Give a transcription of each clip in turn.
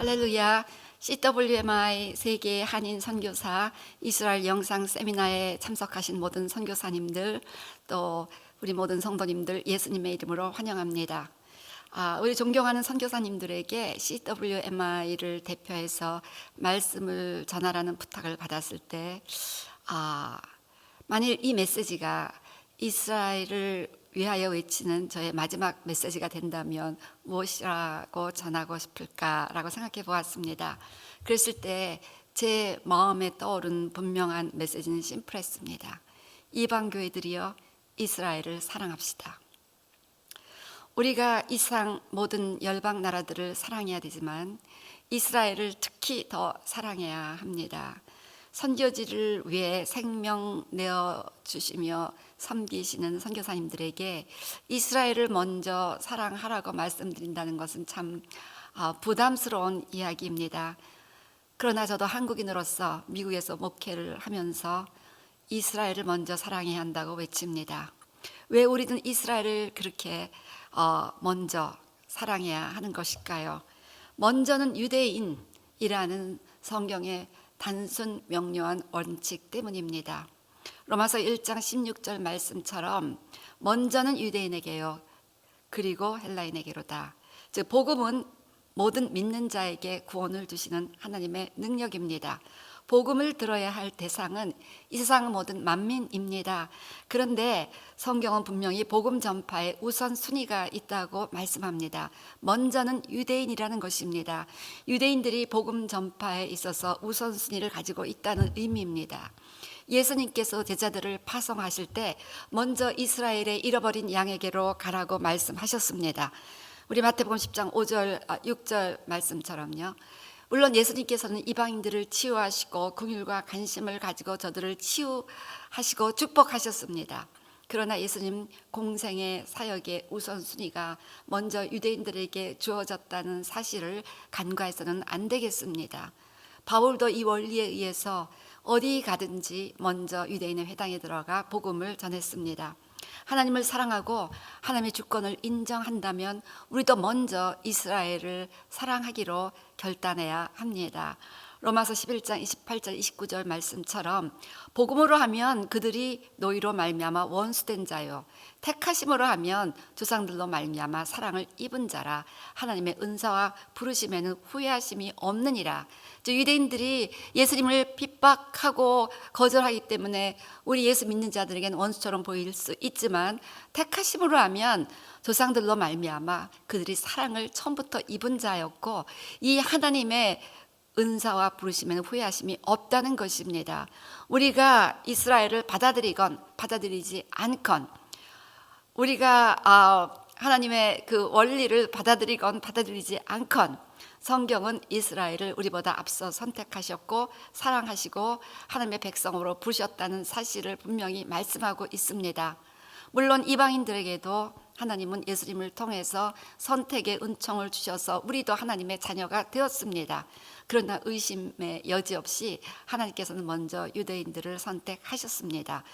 할렐루야. CWMI 세계 한인 선교사 이스라엘 영상 세미나에 참석하신 모든 선교사님들, 또 우리 모든 성도님들 예수님의 이름으로 환영합니다. 우리 존경하는 선교사님들에게 CWMI를 대표해서 말씀을 전하라는 부탁을 받았을 때 만일 이 메시지가 이스라엘을 위하여 외치는 저의 마지막 메시지가 된다면 무엇이라고 전하고 싶을까라고 생각해 보았습니다. 그랬을 때 제 마음에 떠오른 분명한 메시지는 심플했습니다. 이방 교회들이여 이스라엘을 사랑합시다. 우리가 이상 모든 열방 나라들을 사랑해야 되지만 이스라엘을 특히 더 사랑해야 합니다. 선교지를 위해 생명 내어주시며 섬기시는 선교사님들에게 이스라엘을 먼저 사랑하라고 말씀드린다는 것은 참 부담스러운 이야기입니다. 그러나 저도 한국인으로서 미국에서 목회를 하면서 이스라엘을 먼저 사랑해야 한다고 외칩니다. 왜 우리는 이스라엘을 그렇게 먼저 사랑해야 하는 것일까요? 먼저는 유대인이라는 성경의 단순 명료한 원칙 때문입니다. 로마서 1장 16절 말씀처럼 먼저는 유대인에게요 그리고 헬라인에게로다. 즉 복음은 모든 믿는 자에게 구원을 주시는 하나님의 능력입니다. 복음을 들어야 할 대상은 이 세상 모든 만민입니다. 그런데 성경은 분명히 복음 전파에 우선순위가 있다고 말씀합니다. 먼저는 유대인이라는 것입니다. 유대인들이 복음 전파에 있어서 우선순위를 가지고 있다는 의미입니다. 예수님께서 제자들을 파송하실 때 먼저 이스라엘의 잃어버린 양에게로 가라고 말씀하셨습니다. 우리 마태복음 10장 5절 6절 말씀처럼요. 물론 예수님께서는 이방인들을 치유하시고 긍휼과 관심을 가지고 저들을 치유하시고 축복하셨습니다. 그러나 예수님 공생의 사역의 우선순위가 먼저 유대인들에게 주어졌다는 사실을 간과해서는 안 되겠습니다. 바울도 이 원리에 의해서 어디 가든지 먼저 유대인의 회당에 들어가 복음을 전했습니다. 하나님을 사랑하고 하나님의 주권을 인정한다면 우리도 먼저 이스라엘을 사랑하기로 결단해야 합니다. 로마서 11장 28절 29절 말씀처럼 복음으로 하면 그들이 너희로 말미암아 원수된 자요 택하심으로 하면 조상들로 말미암아 사랑을 입은 자라 하나님의 은사와 부르심에는 후회하심이 없느니라. 유대인들이 예수님을 핍박하고 거절하기 때문에 우리 예수 믿는 자들에게는 원수처럼 보일 수 있지만 택하심으로 하면 조상들로 말미암아 그들이 사랑을 처음부터 입은 자였고 이 하나님의 은사와 부르심에는 후회하심이 없다는 것입니다. 우리가 이스라엘을 받아들이건 받아들이지 않건 우리가 하나님의 그 원리를 받아들이건 받아들이지 않건 성경은 이스라엘을 우리보다 앞서 선택하셨고 사랑하시고 하나님의 백성으로 부르셨다는 사실을 분명히 말씀하고 있습니다. 물론 이방인들에게도 하나님은 예수님을 통해서 선택의 은총을 주셔서 우리도 하나님의 자녀가 되었습니다. 그러나 의심의 여지 없이 하나님께서는 먼저 유대인들을 선택하셨습니다.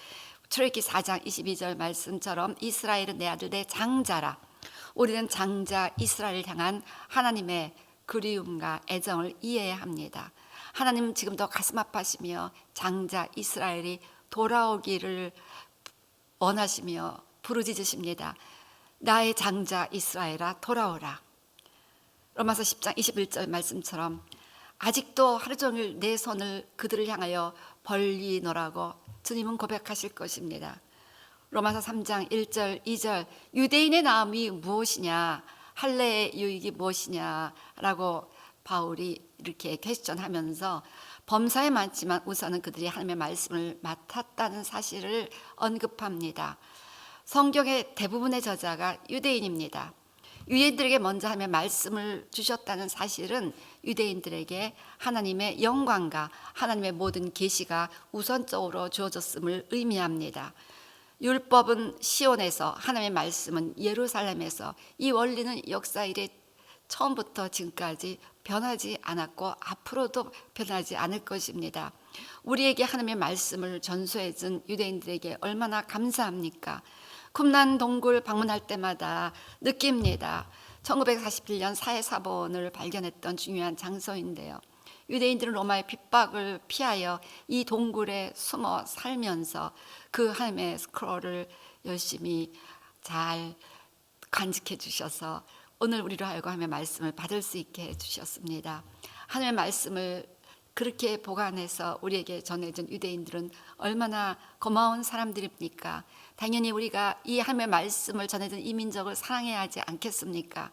출애굽기 4장 22절 말씀처럼 이스라엘은 내 아들 내 장자라. 우리는 장자 이스라엘을 향한 하나님의 그리움과 애정을 이해해야 합니다. 하나님은 지금도 가슴 아파하시며 장자 이스라엘이 돌아오기를 원하시며 부르짖으십니다. 나의 장자 이스라엘아 돌아오라. 로마서 10장 21절 말씀처럼 아직도 하루 종일 내 손을 그들을 향하여 벌리노라고 주님은 고백하실 것입니다. 로마서 3장 1절 2절 유대인의 나음이 무엇이냐 할례의 유익이 무엇이냐라고 바울이 이렇게 퀘스천하면서 범사에 많지만 우선은 그들이 하나님의 말씀을 맡았다는 사실을 언급합니다. 성경의 대부분의 저자가 유대인입니다. 유대인들에게 먼저 하나님의 말씀을 주셨다는 사실은 유대인들에게 하나님의 영광과 하나님의 모든 계시가 우선적으로 주어졌음을 의미합니다. 율법은 시온에서 하나님의 말씀은 예루살렘에서 이 원리는 역사 이래 처음부터 지금까지 변하지 않았고 앞으로도 변하지 않을 것입니다. 우리에게 하나님의 말씀을 전수해 준 유대인들에게 얼마나 감사합니까? 쿰난 동굴 방문할 때마다 느낍니다. 1941년 사해사본을 발견했던 중요한 장소인데요. 유대인들은 로마의 핍박을 피하여 이 동굴에 숨어 살면서 그 하나님의 스크롤을 열심히 잘 간직해 주셔서 오늘 우리로 하여금 하나님의 말씀을 받을 수 있게 해 주셨습니다. 하나님의 말씀을 그렇게 보관해서 우리에게 전해준 유대인들은 얼마나 고마운 사람들입니까? 당연히 우리가 이 하나님의 말씀을 전해준 이 민족을 사랑해야 하지 않겠습니까?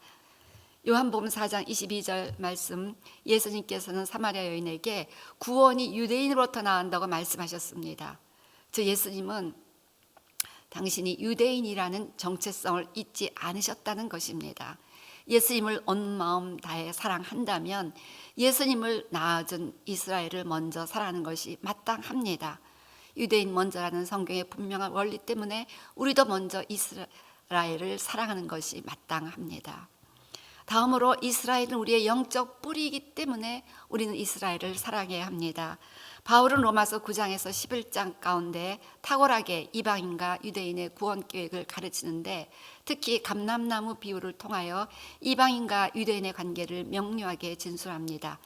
요한복음 4장 22절 말씀, 예수님께서는 사마리아 여인에게 구원이 유대인으로부터 나온다고 말씀하셨습니다. 즉 예수님은 당신이 유대인이라는 정체성을 잊지 않으셨다는 것입니다. 예수님을 온 마음 다해 사랑한다면 예수님을 낳아준 이스라엘을 먼저 사랑하는 것이 마땅합니다. 유대인 먼저라는 성경의 분명한 원리 때문에 우리도 먼저 이스라엘을 사랑하는 것이 마땅합니다. 다음으로 이스라엘은 우리의 영적 뿌리이기 때문에 우리는 이스라엘을 사랑해야 합니다. 바울은 로마서 9장에서 11장 가운데 탁월하게 이방인과 유대인의 구원 계획을 가르치는데 특히 감람나무 비유를 통하여 이방인과 유대인의 관계를 명료하게 진술합니다.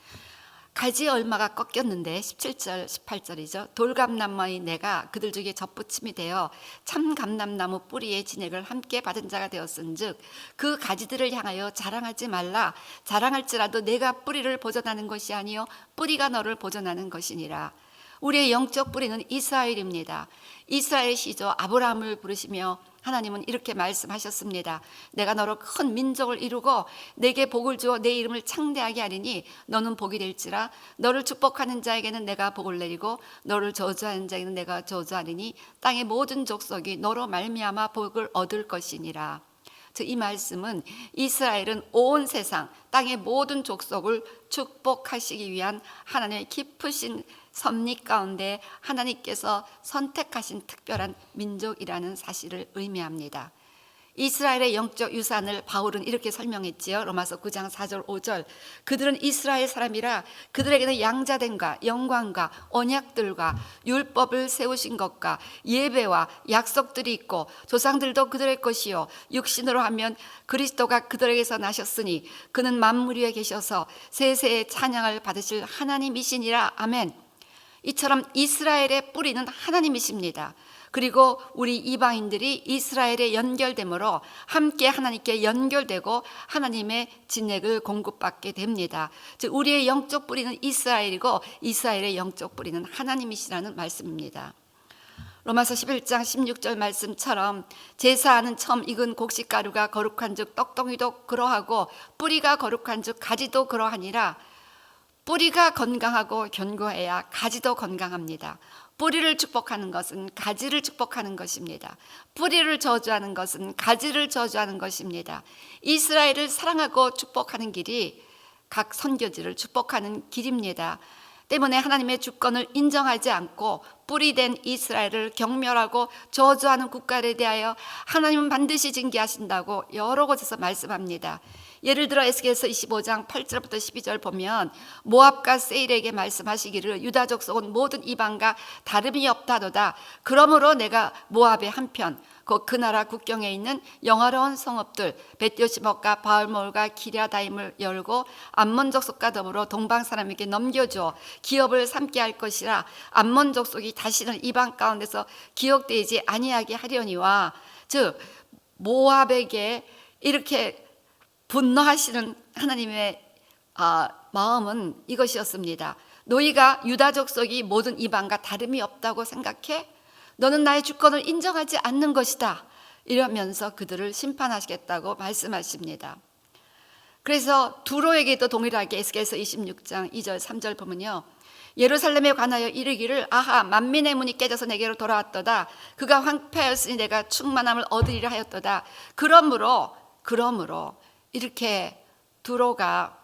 가지 얼마가 꺾였는데 17절 18절이죠. 돌감나무의 내가 그들 중에 접붙임이 되어 참 감람나무 뿌리의 진액을 함께 받은 자가 되었은즉 그 가지들을 향하여 자랑하지 말라. 자랑할지라도 내가 뿌리를 보존하는 것이 아니요 뿌리가 너를 보존하는 것이니라. 우리의 영적 뿌리는 이스라엘입니다. 이스라엘 시조 아브라함을 부르시며 하나님은 이렇게 말씀하셨습니다. 내가 너로 큰 민족을 이루고 내게 복을 주어 내 이름을 창대하게 하리니 너는 복이 될지라. 너를 축복하는 자에게는 내가 복을 내리고 너를 저주하는 자에게는 내가 저주하리니 땅의 모든 족속이 너로 말미암아 복을 얻을 것이니라. 즉 이 말씀은 이스라엘은 온 세상 땅의 모든 족속을 축복하시기 위한 하나님의 깊으신 섭리 가운데 하나님께서 선택하신 특별한 민족이라는 사실을 의미합니다. 이스라엘의 영적 유산을 바울은 이렇게 설명했지요. 로마서 9장 4절 5절 그들은 이스라엘 사람이라 그들에게는 양자됨과 영광과 언약들과 율법을 세우신 것과 예배와 약속들이 있고 조상들도 그들의 것이요 육신으로 하면 그리스도가 그들에게서 나셨으니 그는 만물 위에 계셔서 세세의 찬양을 받으실 하나님이시니라. 아멘. 이처럼 이스라엘의 뿌리는 하나님이십니다. 그리고 우리 이방인들이 이스라엘에 연결됨으로 함께 하나님께 연결되고 하나님의 진액을 공급받게 됩니다. 즉 우리의 영적 뿌리는 이스라엘이고 이스라엘의 영적 뿌리는 하나님이시라는 말씀입니다. 로마서 11장 16절 말씀처럼 제사하는 처음 익은 곡식가루가 거룩한 즉 떡덩이도 그러하고 뿌리가 거룩한 즉 가지도 그러하니라. 뿌리가 건강하고 견고해야 가지도 건강합니다. 뿌리를 축복하는 것은 가지를 축복하는 것입니다. 뿌리를 저주하는 것은 가지를 저주하는 것입니다. 이스라엘을 사랑하고 축복하는 길이 각 선교지를 축복하는 길입니다. 때문에 하나님의 주권을 인정하지 않고 뿌리된 이스라엘을 경멸하고 저주하는 국가에 대하여 하나님은 반드시 징계하신다고 여러 곳에서 말씀합니다. 예를 들어 에스겔서 25장 8절부터 12절 보면 모압과 세일에게 말씀하시기를 유다 족속은 모든 이방과 다름이 없다도다. 그러므로 내가 모압의 한편 그 나라 국경에 있는 영화로운 성읍들 벳요시목과 바알몰과 기랴다임을 열고 암몬 족속과 더불어 동방 사람에게 넘겨주어 기업을 삼게 할 것이라. 암몬 족속이 다시는 이방 가운데서 기억되지 아니하게 하려니와. 즉 모압에게 이렇게 분노하시는 하나님의 마음은 이것이었습니다. 너희가 유다 족속이 모든 이방과 다름이 없다고 생각해? 너는 나의 주권을 인정하지 않는 것이다. 이러면서 그들을 심판하시겠다고 말씀하십니다. 그래서 두로에게도 동일하게 에스겔서 26장 2절 3절 보면요. 예루살렘에 관하여 이르기를 아하 만민의 문이 깨져서 내게로 돌아왔도다. 그가 황폐하였으니 내가 충만함을 얻으리라 하였도다. 그러므로 이렇게 두로가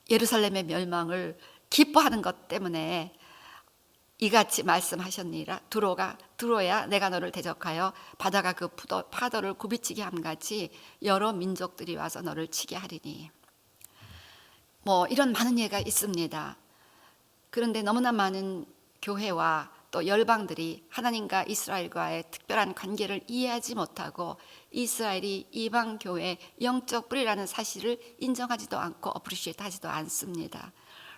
예루살렘의 멸망을 기뻐하는 것 때문에 이같이 말씀하셨니라. 두로야 내가 너를 대적하여 바다가 그 파도를 굽이치게 함같이 여러 민족들이 와서 너를 치게 하리니. 이런 많은 예가 있습니다. 그런데 너무나 많은 교회와 또 열방들이 하나님과 이스라엘과의 특별한 관계를 이해하지 못하고 이스라엘이 이방 교회의 영적 뿌리라는 사실을 인정하지도 않고 어프리시에이트 하지도 않습니다.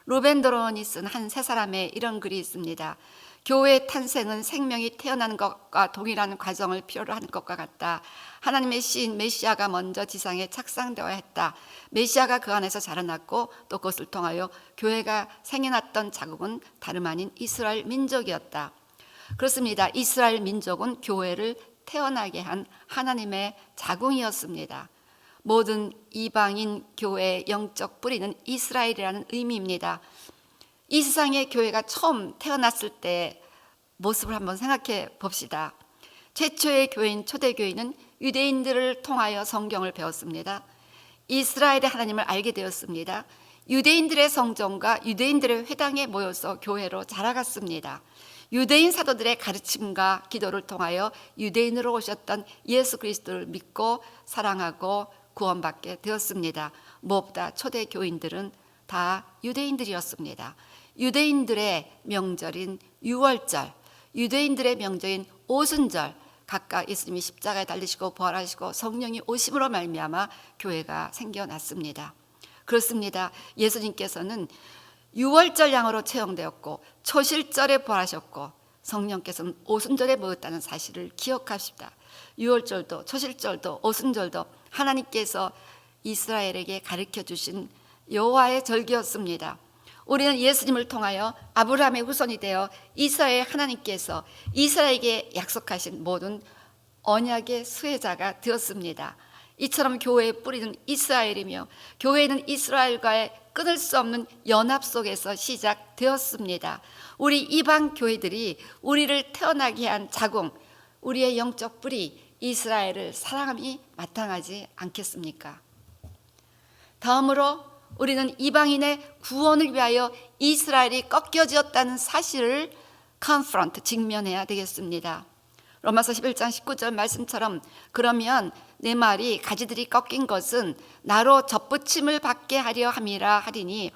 루벤 도론이 쓴 한 세 사람의 이런 글이 있습니다. 교회의 탄생은 생명이 태어나는 것과 동일한 과정을 필요로 하는 것과 같다. 하나님의 시인 메시아가 먼저 지상에 착상되어야 했다. 메시아가 그 안에서 자라났고 또 그것을 통하여 교회가 생겨났던 자국은 다름 아닌 이스라엘 민족이었다. 그렇습니다. 이스라엘 민족은 교회를 태어나게 한 하나님의 자궁이었습니다. 모든 이방인 교회의 영적 뿌리는 이스라엘이라는 의미입니다. 이 세상의 교회가 처음 태어났을 때 모습을 한번 생각해 봅시다. 최초의 교회인 초대교회는 유대인들을 통하여 성경을 배웠습니다. 이스라엘의 하나님을 알게 되었습니다. 유대인들의 성전과 유대인들의 회당에 모여서 교회로 자라갔습니다. 유대인 사도들의 가르침과 기도를 통하여 유대인으로 오셨던 예수 그리스도를 믿고 사랑하고 구원받게 되었습니다. 무엇보다 초대 교인들은 다 유대인들이었습니다. 유대인들의 명절인 유월절, 유대인들의 명절인 오순절, 각각 예수님이 십자가에 달리시고 부활하시고 성령이 오심으로 말미암아 교회가 생겨났습니다. 그렇습니다. 예수님께서는 유월절 양으로 채용되었고 초실절에 부활하셨고 성령께서는 오순절에 모였다는 사실을 기억합시다. 유월절도 초실절도 오순절도 하나님께서 이스라엘에게 가르쳐 주신 여호와의 절기였습니다. 우리는 예수님을 통하여 아브라함의 후손이 되어 이스라엘 하나님께서 이스라엘에게 약속하신 모든 언약의 수혜자가 되었습니다. 이처럼 교회의 뿌리는 이스라엘이며 교회는 이스라엘과의 끊을 수 없는 연합 속에서 시작되었습니다. 우리 이방 교회들이 우리를 태어나게 한 자궁, 우리의 영적 뿌리 이스라엘을 사랑함이 마땅하지 않겠습니까? 다음으로 우리는 이방인의 구원을 위하여 이스라엘이 꺾여지었다는 사실을 confront, 직면해야 되겠습니다. 로마서 11장 19절 말씀처럼 그러면 내 말이 가지들이 꺾인 것은 나로 접붙임을 받게 하려 함이라 하리니,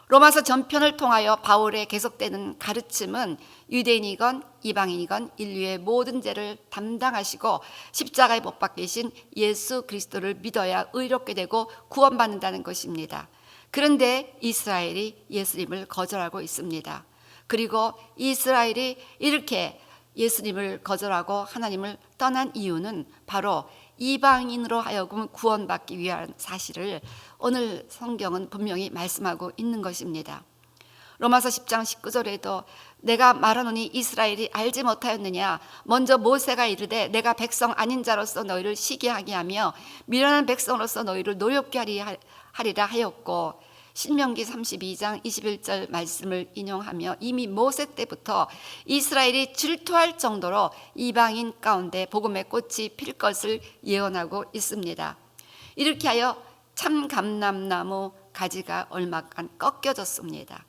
로마서 전편을 통하여 바울의 계속되는 가르침은 유대인이건 이방인이건 인류의 모든 죄를 담당하시고 십자가에 못 박히신 예수 그리스도를 믿어야 의롭게 되고 구원받는다는 것입니다. 그런데 이스라엘이 예수님을 거절하고 있습니다. 그리고 이스라엘이 이렇게 예수님을 거절하고 하나님을 떠난 이유는 바로 이방인으로 하여금 구원받기 위한 사실을 오늘 성경은 분명히 말씀하고 있는 것입니다. 로마서 10장 19절에도 내가 말하노니 이스라엘이 알지 못하였느냐, 먼저 모세가 이르되 내가 백성 아닌 자로서 너희를 시기하게 하며 미련한 백성으로서 너희를 노엽게 하리라 하였고, 신명기 32장 21절 말씀을 인용하며 이미 모세 때부터 이스라엘이 질투할 정도로 이방인 가운데 복음의 꽃이 필 것을 예언하고 있습니다. 이렇게 하여 참 감람나무 가지가 얼마간 꺾여졌습니다.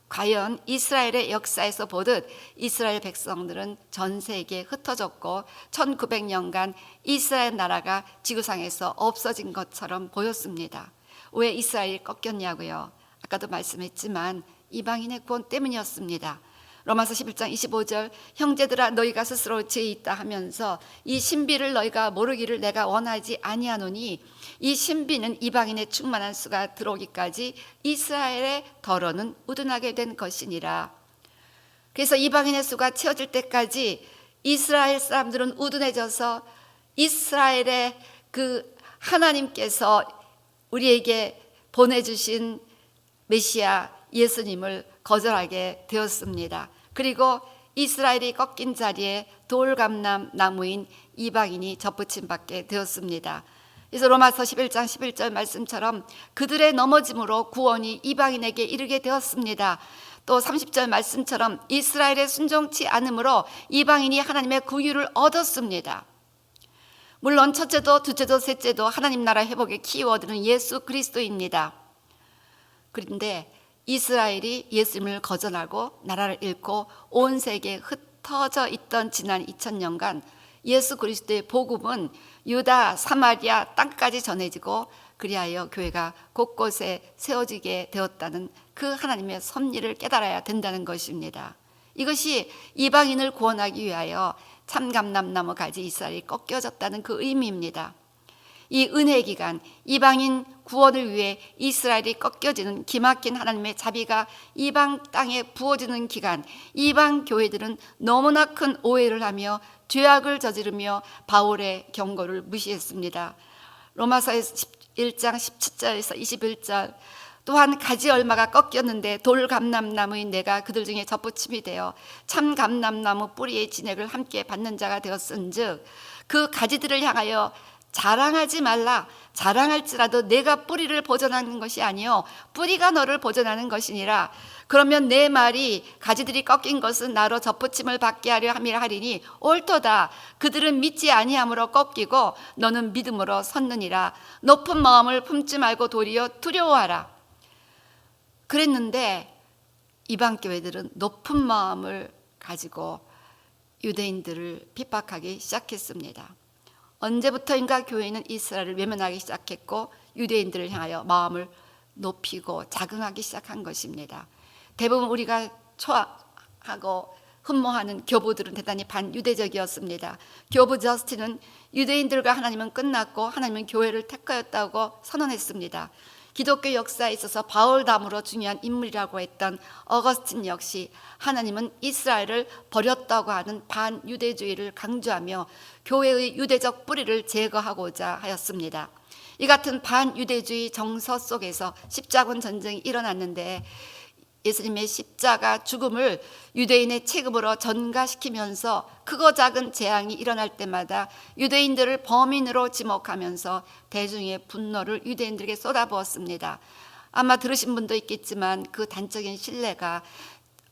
과연 이스라엘의 역사에서 보듯 이스라엘 백성들은 전 세계에 흩어졌고 1900년간 이스라엘 나라가 지구상에서 없어진 것처럼 보였습니다. 왜 이스라엘이 꺾였냐고요? 아까도 말씀했지만 이방인의 구원 때문이었습니다. 로마서 11장 25절 형제들아 너희가 스스로 죄 있다 하면서 이 신비를 너희가 모르기를 내가 원하지 아니하노니 이 신비는 이방인의 충만한 수가 들어오기까지 이스라엘의 덜어는 우둔하게 된 것이니라. 그래서 이방인의 수가 채워질 때까지 이스라엘 사람들은 우둔해져서 이스라엘의 그 하나님께서 우리에게 보내주신 메시아 예수님을 거절하게 되었습니다. 그리고 이스라엘이 꺾인 자리에 돌감람 나무인 이방인이 접붙임 받게 되었습니다. 그래서 로마서 11장 11절 말씀처럼 그들의 넘어짐으로 구원이 이방인에게 이르게 되었습니다. 또 30절 말씀처럼 이스라엘의 순종치 않음으로 이방인이 하나님의 긍휼을 얻었습니다. 물론 첫째도 둘째도 셋째도 하나님 나라 회복의 키워드는 예수 그리스도입니다. 그런데 이스라엘이 예수님을 거절하고 나라를 잃고 온 세계에 흩어져 있던 지난 2000년간 예수 그리스도의 복음은 유다, 사마리아 땅까지 전해지고 그리하여 교회가 곳곳에 세워지게 되었다는 그 하나님의 섭리를 깨달아야 된다는 것입니다. 이것이 이방인을 구원하기 위하여 참감람나무 가지 이스라엘이 꺾여졌다는 그 의미입니다. 이 은혜 기간, 이방인 구원을 위해 이스라엘이 꺾여지는 기막힌 하나님의 자비가 이방 땅에 부어지는 기간, 이방 교회들은 너무나 큰 오해를 하며 죄악을 저지르며 바울의 경고를 무시했습니다. 로마서 1장 17절에서 21절, 또한 가지 얼마가 꺾였는데 돌감람나무인 내가 그들 중에 접붙임이 되어 참감람나무 뿌리의 진액을 함께 받는 자가 되었은즉 그 가지들을 향하여 자랑하지 말라. 자랑할지라도 내가 뿌리를 보존하는 것이 아니요 뿌리가 너를 보존하는 것이니라. 그러면 내 말이 가지들이 꺾인 것은 나로 접붙임을 받게 하려 함이라 하리니 옳도다. 그들은 믿지 아니함으로 꺾이고 너는 믿음으로 섰느니라. 높은 마음을 품지 말고 도리어 두려워하라. 그랬는데 이방 교회들은 높은 마음을 가지고 유대인들을 핍박하기 시작했습니다. 언제부터인가 교회는 이스라엘을 외면하기 시작했고 유대인들을 향하여 마음을 높이고 자긍하기 시작한 것입니다. 대부분 우리가 초하고 흠모하는 교부들은 대단히 반유대적이었습니다. 교부 저스틴은 유대인들과 하나님은 끝났고 하나님은 교회를 택하였다고 선언했습니다. 기독교 역사에 있어서 바울 다음으로 중요한 인물이라고 했던 어거스틴 역시 하나님은 이스라엘을 버렸다고 하는 반유대주의를 강조하며 교회의 유대적 뿌리를 제거하고자 하였습니다. 이 같은 반유대주의 정서 속에서 십자군 전쟁이 일어났는데 예수님의 십자가 죽음을 유대인의 체급으로 전가시키면서 크고 작은 재앙이 일어날 때마다 유대인들을 범인으로 지목하면서 대중의 분노를 유대인들에게 쏟아부었습니다. 아마 들으신 분도 있겠지만 그 단적인 신뢰가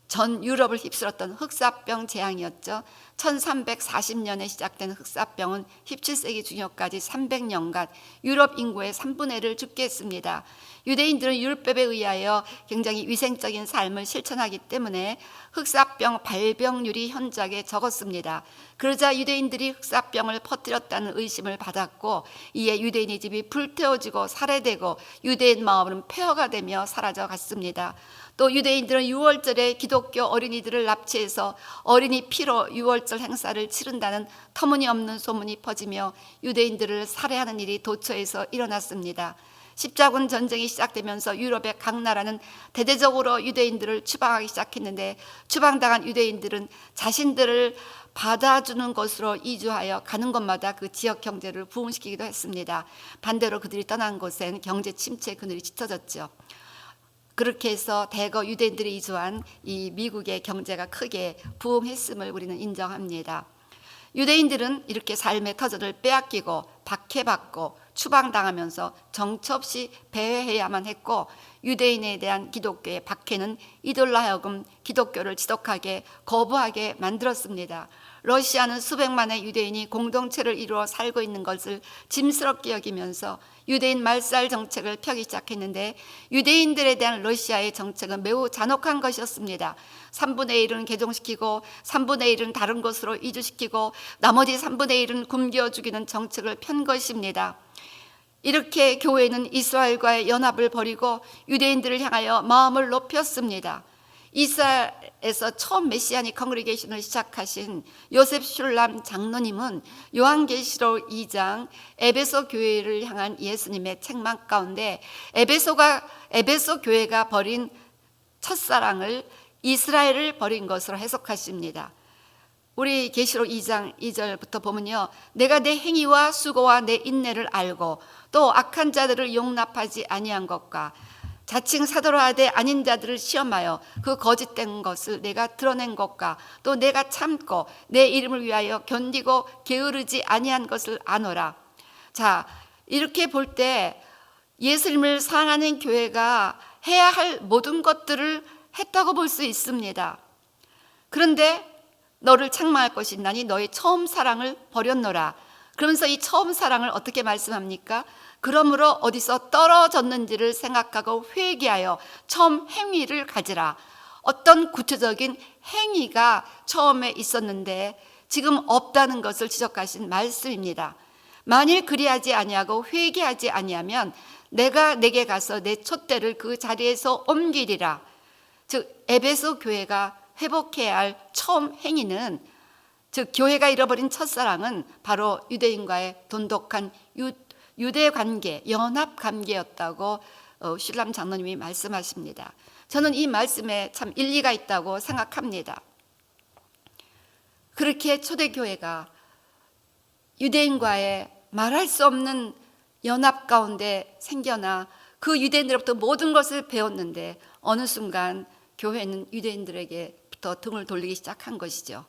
전 유럽을 휩쓸었던 흑사병 재앙이었죠. 1340년에 시작된 흑사병은 17세기 중엽까지 300년간 유럽 인구의 3분의 1을 죽게 했습니다. 유대인들은 율법에 의하여 굉장히 위생적인 삶을 실천하기 때문에 흑사병 발병률이 현저하게 적었습니다. 그러자 유대인들이 흑사병을 퍼뜨렸다는 의심을 받았고 이에 유대인의 집이 불태워지고 살해되고 유대인 마을은 폐허가 되며 사라져갔습니다. 또 유대인들은 유월절에 기독교 어린이들을 납치해서 어린이 피로 유월절 행사를 치른다는 터무니없는 소문이 퍼지며 유대인들을 살해하는 일이 도처에서 일어났습니다. 십자군 전쟁이 시작되면서 유럽의 각 나라는 대대적으로 유대인들을 추방하기 시작했는데 추방당한 유대인들은 자신들을 받아주는 곳으로 이주하여 가는 곳마다 그 지역 경제를 부흥시키기도 했습니다. 반대로 그들이 떠난 곳엔 경제 침체 그늘이 짙어졌죠. 그렇게 해서 대거 유대인들이 이주한 이 미국의 경제가 크게 부흥했음을 우리는 인정합니다. 유대인들은 이렇게 삶의 터전을 빼앗기고 박해받고 추방당하면서 정처 없이 배회해야만 했고 유대인에 대한 기독교의 박해는 이들로 하여금 기독교를 지독하게 거부하게 만들었습니다. 러시아는 수백만의 유대인이 공동체를 이루어 살고 있는 것을 짐스럽게 여기면서 유대인 말살 정책을 펴기 시작했는데 유대인들에 대한 러시아의 정책은 매우 잔혹한 것이었습니다. 3분의 1은 개종시키고 3분의 1은 다른 곳으로 이주시키고 나머지 3분의 1은 굶겨 죽이는 정책을 편 것입니다. 이렇게 교회는 이스라엘과의 연합을 벌이고 유대인들을 향하여 마음을 높였습니다. 이스라엘에서 처음 메시아닉 컨그리게이션을 시작하신 요셉 슐람 장로님은 요한계시록 2장 에베소 교회를 향한 예수님의 책망 가운데 에베소 교회가 버린 첫사랑을 이스라엘을 버린 것으로 해석하십니다. 우리 계시록 2장 2절부터 보면요, 내가 내 행위와 수고와 내 인내를 알고 또 악한 자들을 용납하지 아니한 것과 자칭 사도로 하되 아닌 자들을 시험하여 그 거짓된 것을 내가 드러낸 것과 또 내가 참고 내 이름을 위하여 견디고 게으르지 아니한 것을 아노라. 자, 이렇게 볼 때 예수님을 사랑하는 교회가 해야 할 모든 것들을 했다고 볼 수 있습니다. 그런데 너를 책망할 것이 있나니 너의 처음 사랑을 버렸노라. 그러면서 이 처음 사랑을 어떻게 말씀합니까? 그러므로 어디서 떨어졌는지를 생각하고 회개하여 처음 행위를 가지라. 어떤 구체적인 행위가 처음에 있었는데 지금 없다는 것을 지적하신 말씀입니다. 만일 그리하지 아니하고 회개하지 아니하면 내가 내게 가서 내 촛대를 그 자리에서 옮기리라. 즉 에베소 교회가 회복해야 할 처음 행위는, 즉 교회가 잃어버린 첫사랑은 바로 유대인과의 돈독한 유대 관계, 연합 관계였다고 슐람 장로님이 말씀하십니다. 저는 이 말씀에 참 일리가 있다고 생각합니다. 그렇게 초대교회가 유대인과의 말할 수 없는 연합 가운데 생겨나 그 유대인들로부터 모든 것을 배웠는데 어느 순간 교회는 유대인들에게부터 등을 돌리기 시작한 것이죠.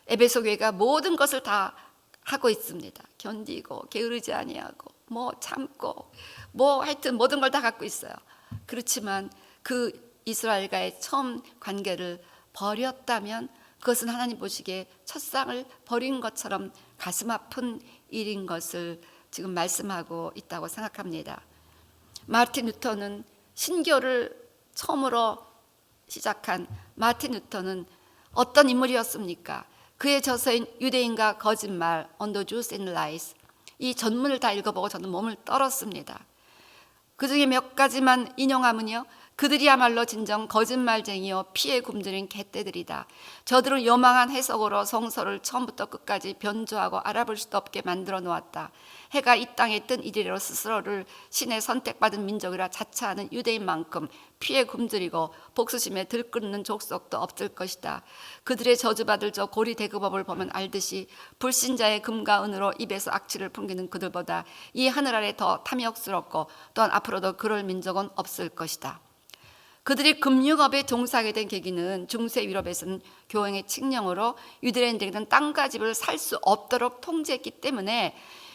에베소 교회가 모든 것을 다 하고 있습니다. 견디고 게으르지 아니하고 참고 하여튼 모든 걸 다 갖고 있어요. 그렇지만 그 이스라엘과의 처음 관계를 버렸다면 그것은 하나님 보시기에 첫상을 버린 것처럼 가슴 아픈 일인 것을 지금 말씀하고 있다고 생각합니다. 마틴 루터는 신교를 처음으로 시작한 마틴 루터는 어떤 인물이었습니까? 그의 저서인 유대인과 거짓말, On the Jews and Lies, 이 전문을 다 읽어보고 저는 몸을 떨었습니다. 그 중에 몇 가지만 인용하면요, 그들이야말로 진정 거짓말쟁이요 피에 굶주린 개떼들이다. 저들은 요망한 해석으로 성서를 처음부터 끝까지 변조하고 알아볼 수도 없게 만들어 놓았다. 해가 이 땅에 뜬 이래로 스스로를 신의 선택받은 민족이라 자처하는 유대인만큼 피에 굶주리고 복수심에 들끓는 족속도 없을 것이다. 그들의 저주받을 저 고리 대급법을 보면 알듯이 불신자의 금과 은으로 입에서 악취를 풍기는 그들보다 이 하늘 아래 더 탐욕스럽고 또한 앞으로도 그럴 민족은 없을 것이다. 그들이 금융업에 종사하게 된 계기는 중세 유럽에서는 교황의 칙령으로 유대인들에게는 땅과 집을 살 수 없도록 통제했기 때문에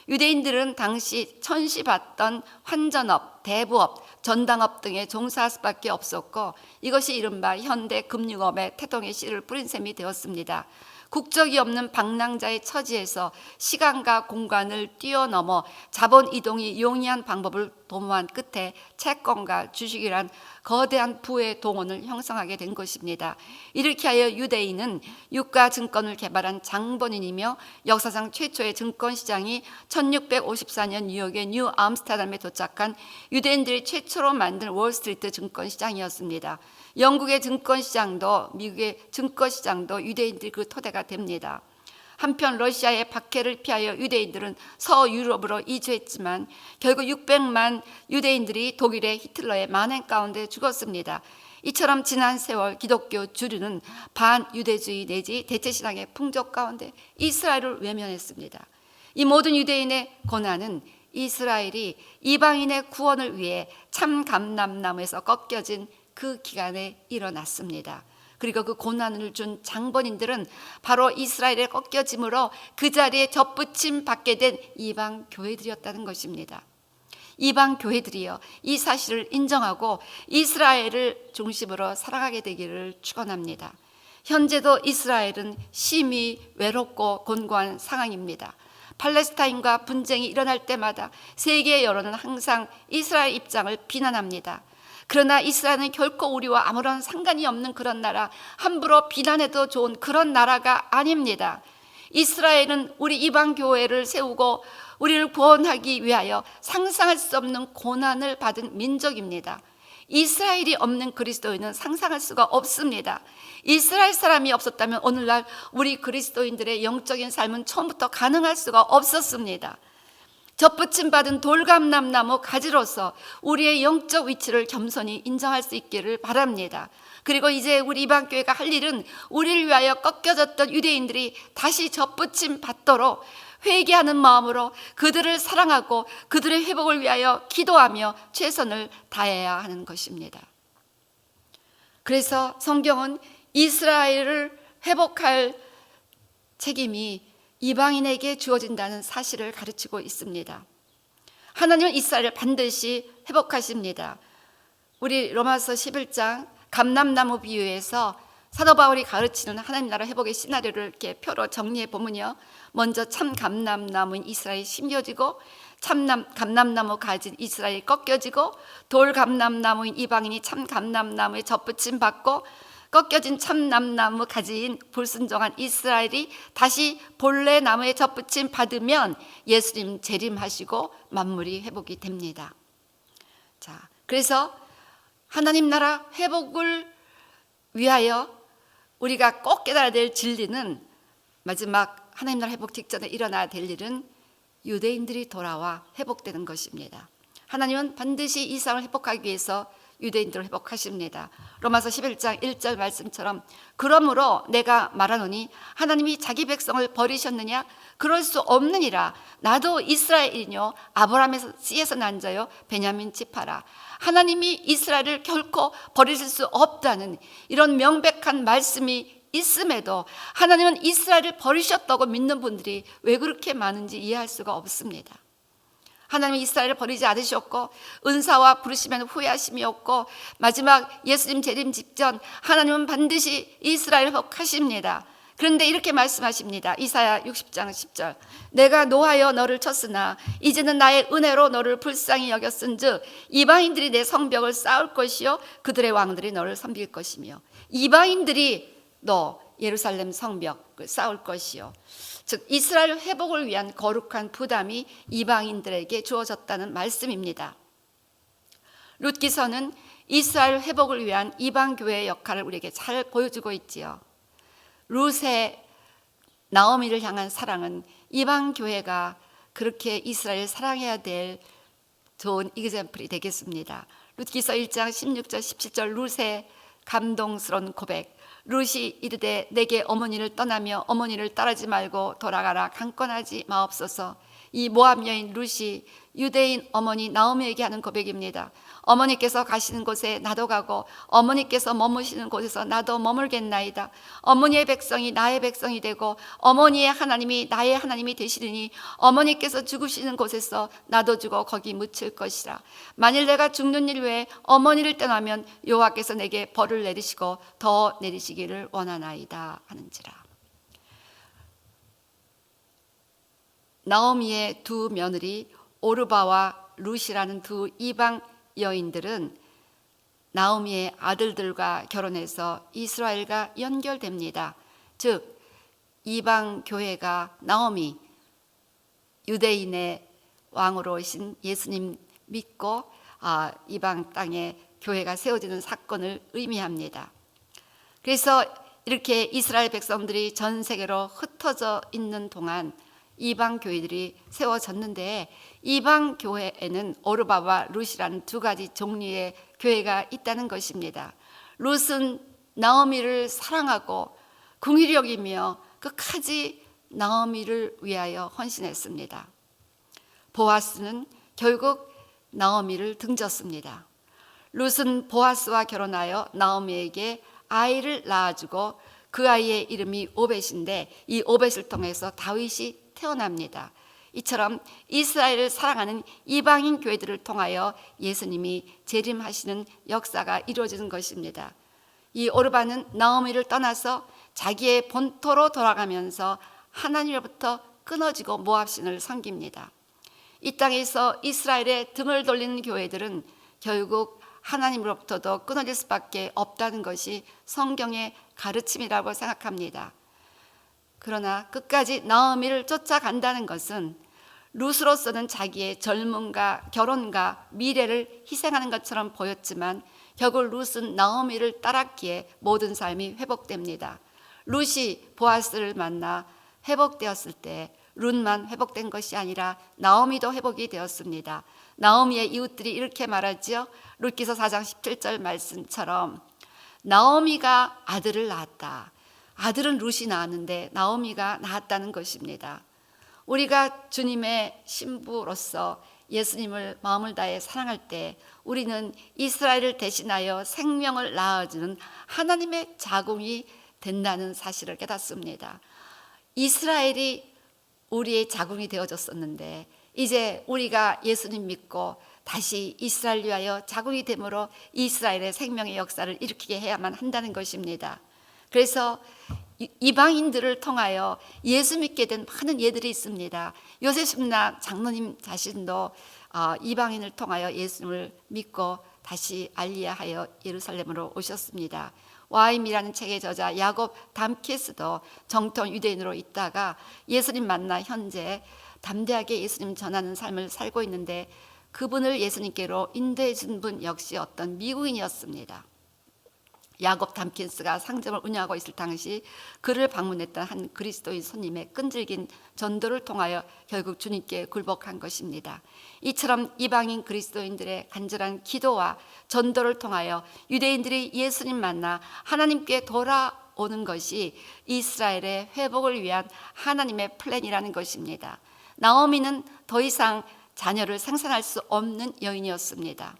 유대인들은 당시 천시받던 환전업, 대부업, 전당업 등에 종사할 수밖에 없었고 이것이 이른바 현대 금융업의 태동의 씨를 뿌린 셈이 되었습니다. 국적이 없는 방랑자의 처지에서 시간과 공간을 뛰어넘어 자본 이동이 용이한 방법을 도모한 끝에 채권과 주식이란 거대한 부의 동원을 형성하게 된 것입니다. 이렇게 하여 유대인은 유가 증권을 개발한 장본인이며 역사상 최초의 증권시장이 1654년 뉴욕의 뉴 암스테르담에 도착한 유대인들이 최초로 만든 월스트리트 증권시장이었습니다. 영국의 증권시장도 미국의 증권시장도 유대인들이 그 토대가 됩니다. 한편 러시아의 박해를 피하여 유대인들은 서유럽으로 이주했지만 결국 600만 유대인들이 독일의 히틀러의 만행 가운데 죽었습니다. 이처럼 지난 세월 기독교 주류는 반유대주의 내지 대체신앙의 풍족 가운데 이스라엘을 외면했습니다. 이 모든 유대인의 고난은 이스라엘이 이방인의 구원을 위해 참 감람나무에서 꺾여진 그 기간에 일어났습니다. 그리고 그 고난을 준 장본인들은 바로 이스라엘의 꺾여짐으로 그 자리에 접붙임 받게 된 이방 교회들이었다는 것입니다. 이방 교회들이요, 이 사실을 인정하고 이스라엘을 중심으로 살아가게 되기를 축원합니다. 현재도 이스라엘은 심히 외롭고 곤고한 상황입니다. 팔레스타인과 분쟁이 일어날 때마다 세계 여론은 항상 이스라엘 입장을 비난합니다. 그러나 이스라엘은 결코 우리와 아무런 상관이 없는 그런 나라, 함부로 비난해도 좋은 그런 나라가 아닙니다. 이스라엘은 우리 이방 교회를 세우고 우리를 구원하기 위하여 상상할 수 없는 고난을 받은 민족입니다. 이스라엘이 없는 그리스도인은 상상할 수가 없습니다. 이스라엘 사람이 없었다면 오늘날 우리 그리스도인들의 영적인 삶은 처음부터 가능할 수가 없었습니다. 접붙임 받은 돌감람나무 가지로서 우리의 영적 위치를 겸손히 인정할 수 있기를 바랍니다. 그리고 이제 우리 이방교회가 할 일은 우리를 위하여 꺾여졌던 유대인들이 다시 접붙임 받도록 회개하는 마음으로 그들을 사랑하고 그들의 회복을 위하여 기도하며 최선을 다해야 하는 것입니다. 그래서 성경은 이스라엘을 회복할 책임이 이방인에게 주어진다는 사실을 가르치고 있습니다. 하나님은 이스라엘을 반드시 회복하십니다. 우리 로마서 11장 감람나무 비유에서 사도 바울이 가르치는 하나님 나라 회복의 시나리오를 이렇게 표로 정리해 보면요, 먼저 참 감람나무인 이스라엘이 심겨지고 감람나무 가진 이스라엘이 꺾여지고 돌 감람나무인 이방인이 참 감람나무에 접붙임 받고 꺾여진 참남나무 가진 불순종한 이스라엘이 다시 본래 나무에 접붙임 받으면 예수님 재림하시고 만물이 회복이 됩니다. 그래서 하나님 나라 회복을 위하여 우리가 꼭 깨달아야 될 진리는, 마지막 하나님 나라 회복 직전에 일어나야 될 일은 유대인들이 돌아와 회복되는 것입니다. 하나님은 반드시 이 세상을 회복하기 위해서 유대인들을 회복하십니다. 로마서 11장 1절 말씀처럼 그러므로 내가 말하노니 하나님이 자기 백성을 버리셨느냐? 그럴 수 없느니라. 나도 이스라엘이뇨 아브라함의 씨에서 난 자요 베냐민 지파라. 하나님이 이스라엘을 결코 버리실 수 없다는 이런 명백한 말씀이 있음에도 하나님은 이스라엘을 버리셨다고 믿는 분들이 왜 그렇게 많은지 이해할 수가 없습니다. 하나님이 이스라엘을 버리지 않으셨고 은사와 부르시면 후회하심이 없고 마지막 예수님 재림 직전 하나님은 반드시 이스라엘을 회복하십니다. 그런데 이렇게 말씀하십니다. 이사야 60장 10절 내가 노하여 너를 쳤으나 이제는 나의 은혜로 너를 불쌍히 여겼은즉 이방인들이 내 성벽을 쌓을 것이요 그들의 왕들이 너를 섬길 것이며 이방인들이 너 예루살렘 성벽을 쌓을 것이요 즉 이스라엘 회복을 위한 거룩한 부담이 이방인들에게 주어졌다는 말씀입니다. 룻기서는 이스라엘 회복을 위한 이방 교회의 역할을 우리에게 잘 보여주고 있지요. 룻의 나오미를 향한 사랑은 이방 교회가 그렇게 이스라엘을 사랑해야 될 좋은 이그젬플이 되겠습니다. 룻기서 1장 16절 17절 룻의 감동스러운 고백. 룻이 이르되 내게 어머니를 떠나며 어머니를 따르지 말고 돌아가라 강권하지 마옵소서. 이 모압 여인 룻이 유대인 어머니 나오미에게 하는 고백입니다. 어머니께서 가시는 곳에 나도 가고 어머니께서 머무시는 곳에서 나도 머물겠나이다. 어머니의 백성이 나의 백성이 되고 어머니의 하나님이 나의 하나님이 되시리니 어머니께서 죽으시는 곳에서 나도 죽어 거기 묻힐 것이라. 만일 내가 죽는 일 외에 어머니를 떠나면 여호와께서 내게 벌을 내리시고 더 내리시기를 원하나이다 하는지라. 나오미의 두 며느리 오르바와 룻이라는 두 이방 여인들은 나오미의 아들들과 결혼해서 이스라엘과 연결됩니다. 즉 이방 교회가 나오미 유대인의 왕으로 오신 예수님 믿고 이방 땅에 교회가 세워지는 사건을 의미합니다. 그래서 이렇게 이스라엘 백성들이 전 세계로 흩어져 있는 동안 이방 교회들이 세워졌는데 이방 교회에는 오르바와 룻이라는 두 가지 종류의 교회가 있다는 것입니다. 룻은 나오미를 사랑하고 긍휼히 여기며 끝까지 나오미를 위하여 헌신했습니다. 보아스는 결국 나오미를 등졌습니다. 룻은 보아스와 결혼하여 나오미에게 아이를 낳아주고 그 아이의 이름이 오벳인데 이 오벳을 통해서 다윗이 태어납니다. 이처럼 이스라엘을 사랑하는 이방인 교회들을 통하여 예수님이 재림하시는 역사가 이루어지는 것입니다. 이 오르바는 나오미를 떠나서 자기의 본토로 돌아가면서 하나님으로부터 끊어지고 모압신을 섬깁니다. 이 땅에서 이스라엘의 등을 돌리는 교회들은 결국 하나님으로부터도 끊어질 수밖에 없다는 것이 성경의 가르침이라고 생각합니다. 그러나 끝까지 나오미를 쫓아간다는 것은 룻으로서는 자기의 젊음과 결혼과 미래를 희생하는 것처럼 보였지만 결국 룻은 나오미를 따랐기에 모든 삶이 회복됩니다. 룻이 보아스를 만나 회복되었을 때 룻만 회복된 것이 아니라 나오미도 회복이 되었습니다. 나오미의 이웃들이 이렇게 말하죠. 룻기서 4장 17절 말씀처럼 나오미가 아들을 낳았다. 아들은 룻이 낳았는데 나오미가 낳았다는 것입니다. 우리가 주님의 신부로서 예수님을 마음을 다해 사랑할 때 우리는 이스라엘을 대신하여 생명을 낳아주는 하나님의 자궁이 된다는 사실을 깨닫습니다. 이스라엘이 우리의 자궁이 되어졌었는데 이제 우리가 예수님 믿고 다시 이스라엘 위하여 자궁이 됨으로 이스라엘의 생명의 역사를 일으키게 해야만 한다는 것입니다. 그래서 이방인들을 통하여 예수 믿게 된 많은 예들이 있습니다. 요셉 신랑 장로님 자신도 이방인을 통하여 예수님을 믿고 다시 알리야하여 예루살렘으로 오셨습니다. 와임이라는 책의 저자 야곱 담키스도 정통 유대인으로 있다가 예수님 만나 현재 담대하게 예수님 전하는 삶을 살고 있는데 그분을 예수님께로 인도해 준 분 역시 어떤 미국인이었습니다. 야곱 담킨스가 상점을 운영하고 있을 당시 그를 방문했던 한 그리스도인 손님의 끈질긴 전도를 통하여 결국 주님께 굴복한 것입니다. 이처럼 이방인 그리스도인들의 간절한 기도와 전도를 통하여 유대인들이 예수님 만나 하나님께 돌아오는 것이 이스라엘의 회복을 위한 하나님의 플랜이라는 것입니다. 나오미는 더 이상 자녀를 생산할 수 없는 여인이었습니다.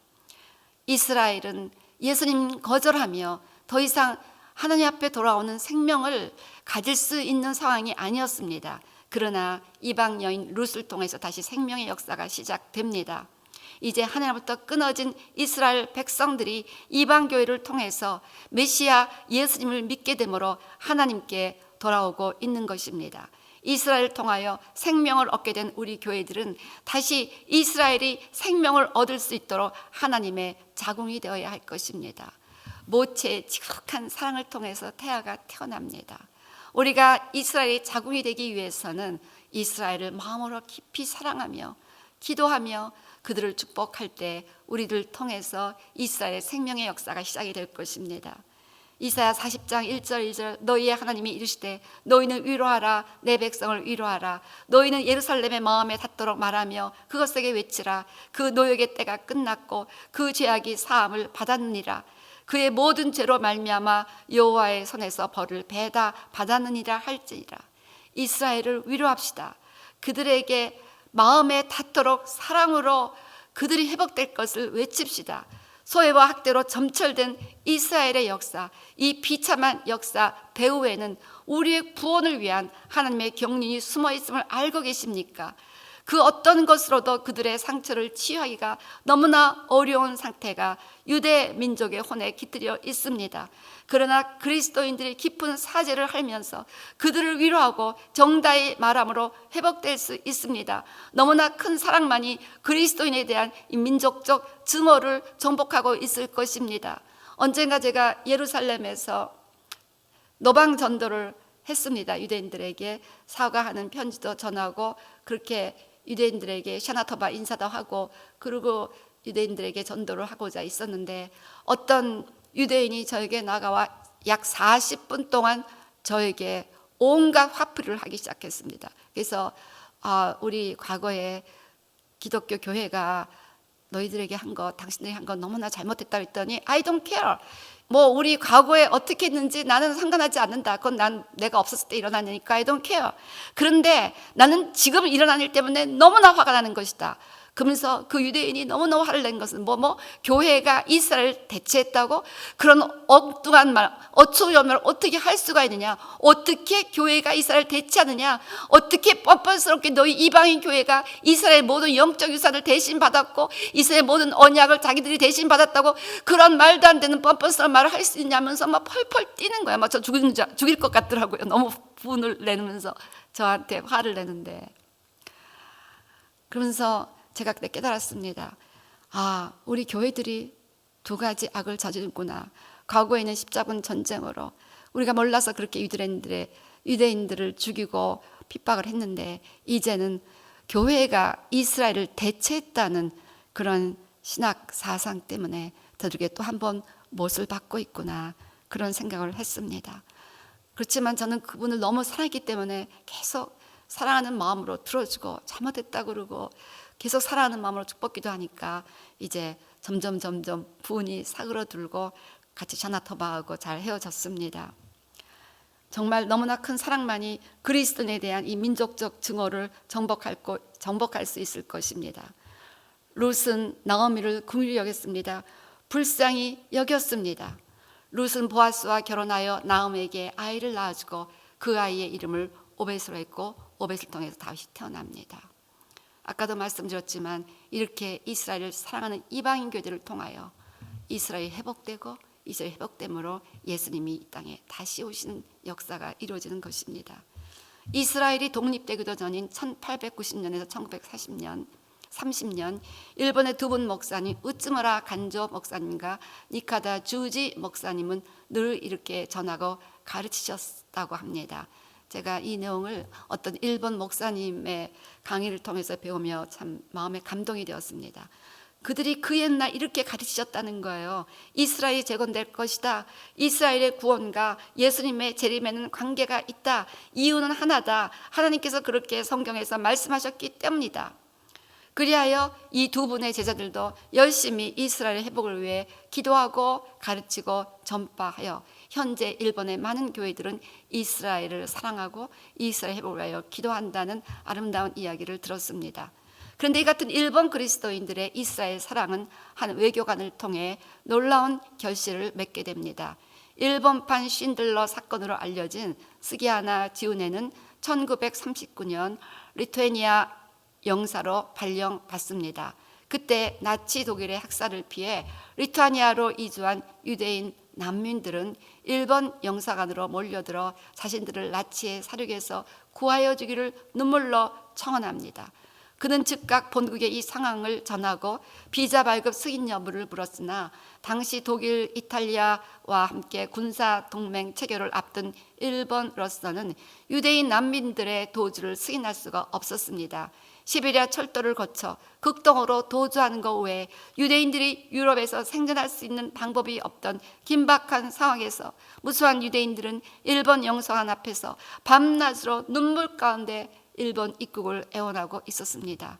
이스라엘은 예수님 거절하며 더 이상 하나님 앞에 돌아오는 생명을 가질 수 있는 상황이 아니었습니다. 그러나 이방 여인 룻을 통해서 다시 생명의 역사가 시작됩니다. 이제 하나님부터 끊어진 이스라엘 백성들이 이방 교회를 통해서 메시아 예수님을 믿게 되므로 하나님께 돌아오고 있는 것입니다. 이스라엘을 통하여 생명을 얻게 된 우리 교회들은 다시 이스라엘이 생명을 얻을 수 있도록 하나님의 자궁이 되어야 할 것입니다. 모체의 지극한 사랑을 통해서 태아가 태어납니다. 우리가 이스라엘의 자궁이 되기 위해서는 이스라엘을 마음으로 깊이 사랑하며 기도하며 그들을 축복할 때 우리들 통해서 이스라엘의 생명의 역사가 시작이 될 것입니다. 이사야 40장 1절 2절 너희의 하나님이 이르시되 너희는 위로하라 내 백성을 위로하라 너희는 예루살렘의 마음에 닿도록 말하며 그것에게 외치라 그 노역의 때가 끝났고 그 죄악이 사함을 받았느니라 그의 모든 죄로 말미암아 여호와의 손에서 벌을 배다 받았느니라 할지니라. 이스라엘을 위로합시다. 그들에게 마음에 닿도록 사랑으로 그들이 회복될 것을 외칩시다. 소외와 학대로 점철된 이스라엘의 역사, 이 비참한 역사 배후에는 우리의 구원을 위한 하나님의 경륜이 숨어 있음을 알고 계십니까? 그 어떤 것으로도 그들의 상처를 치유하기가 너무나 어려운 상태가 유대 민족의 혼에 깃들여 있습니다. 그러나 그리스도인들이 깊은 사죄를 하면서 그들을 위로하고 정다히 말함으로 회복될 수 있습니다. 너무나 큰 사랑만이 그리스도인에 대한 이 민족적 증오를 정복하고 있을 것입니다. 언젠가 제가 예루살렘에서 노방 전도를 했습니다. 유대인들에게 사과하는 편지도 전하고 그렇게 유대인들에게 샤나토바 인사도 하고 그리고 유대인들에게 전도를 하고자 있었는데 어떤 유대인이 저에게 나가와 약 40분 동안 저에게 온갖 화풀이를 하기 시작했습니다. 그래서 우리 과거에 기독교 교회가 너희들에게 한 거, 당신들이 한 거 너무나 잘못했다 했더니 I don't care. 뭐 우리 과거에 어떻게 했는지 나는 상관하지 않는다. 그건 내가 없었을 때 일어난 일이니까 I don't care. 그런데 나는 지금 일어난 일 때문에 너무나 화가 나는 것이다. 그러면서 그 유대인이 너무너무 화를 낸 것은 교회가 이스라엘을 대체했다고? 그런 엉뚱한 말, 어처구니없는 말 어떻게 할 수가 있느냐? 어떻게 교회가 이스라엘을 대체하느냐? 어떻게 뻔뻔스럽게 너희 이방인 교회가 이스라엘 모든 영적 유산을 대신 받았고 이스라엘 모든 언약을 자기들이 대신 받았다고 그런 말도 안 되는 뻔뻔스러운 말을 할 수 있냐면서 막 펄펄 뛰는 거야. 막 저 죽일 것 같더라고요. 너무 분을 내면서 저한테 화를 내는데. 그러면서 제가 그때 깨달았습니다. 우리 교회들이 두 가지 악을 저지르구나. 과거에는 십자군 전쟁으로 우리가 몰라서 그렇게 유대인들을 죽이고 핍박을 했는데 이제는 교회가 이스라엘을 대체했다는 그런 신학 사상 때문에 저들에게 또 한 번 못을 받고 있구나. 그런 생각을 했습니다. 그렇지만 저는 그분을 너무 사랑했기 때문에 계속 사랑하는 마음으로 들어주고 잘못했다 그러고 계속 사랑하는 마음으로 축복기도 하니까 이제 점점 분이 사그러들고 같이 샤나토바하고 잘 헤어졌습니다. 정말 너무나 큰 사랑만이 그리스도인에 대한 이 민족적 증오를 정복할 수 있을 것입니다. 룻은 나오미를 긍휼히 여겼습니다. 불쌍히 여겼습니다. 룻은 보아스와 결혼하여 나오미에게 아이를 낳아주고 그 아이의 이름을 오벳으로 했고 오벳을 통해서 다윗이 태어납니다. 아까도 말씀드렸지만 이렇게 이스라엘을 사랑하는 이방인 교회들을 통하여 이스라엘이 회복되고 이스라엘 회복됨으로 예수님이 이 땅에 다시 오시는 역사가 이루어지는 것입니다. 이스라엘이 독립되기도 전인 1890년에서 1940년 30년 일본의 두 분 목사님 우츠무라 간조 목사님과 니카다 주지 목사님은 늘 이렇게 전하고 가르치셨다고 합니다. 제가 이 내용을 어떤 일본 목사님의 강의를 통해서 배우며 참 마음에 감동이 되었습니다. 그들이 그 옛날 이렇게 가르치셨다는 거예요. 이스라엘이 재건될 것이다. 이스라엘의 구원과 예수님의 재림에는 관계가 있다. 이유는 하나다. 하나님께서 그렇게 성경에서 말씀하셨기 때문이다. 그리하여 이 두 분의 제자들도 열심히 이스라엘 회복을 위해 기도하고 가르치고 전파하여 현재 일본의 많은 교회들은 이스라엘을 사랑하고 이스라엘 회복을 위하여 기도한다는 아름다운 이야기를 들었습니다. 그런데 이 같은 일본 그리스도인들의 이스라엘 사랑은 한 외교관을 통해 놀라운 결실을 맺게 됩니다. 일본판 쉰들러 사건으로 알려진 스기하나 지우네는 1939년 리투아니아 영사로 발령받습니다. 그때 나치 독일의 학살을 피해 리투아니아로 이주한 유대인 난민들은 일본 영사관으로 몰려들어 자신들을 나치의 사륙에서 구하여 주기를 눈물로 청원합니다. 그는 즉각 본국에 이 상황을 전하고 비자 발급 승인 여부를 물었으나 당시 독일, 이탈리아와 함께 군사 동맹 체결을 앞둔 일본으로서는 유대인 난민들의 도주를 승인할 수가 없었습니다. 시베리아 철도를 거쳐 극동으로 도주하는 것 외에 유대인들이 유럽에서 생존할 수 있는 방법이 없던 긴박한 상황에서 무수한 유대인들은 일본 영사관 앞에서 밤낮으로 눈물 가운데 일본 입국을 애원하고 있었습니다.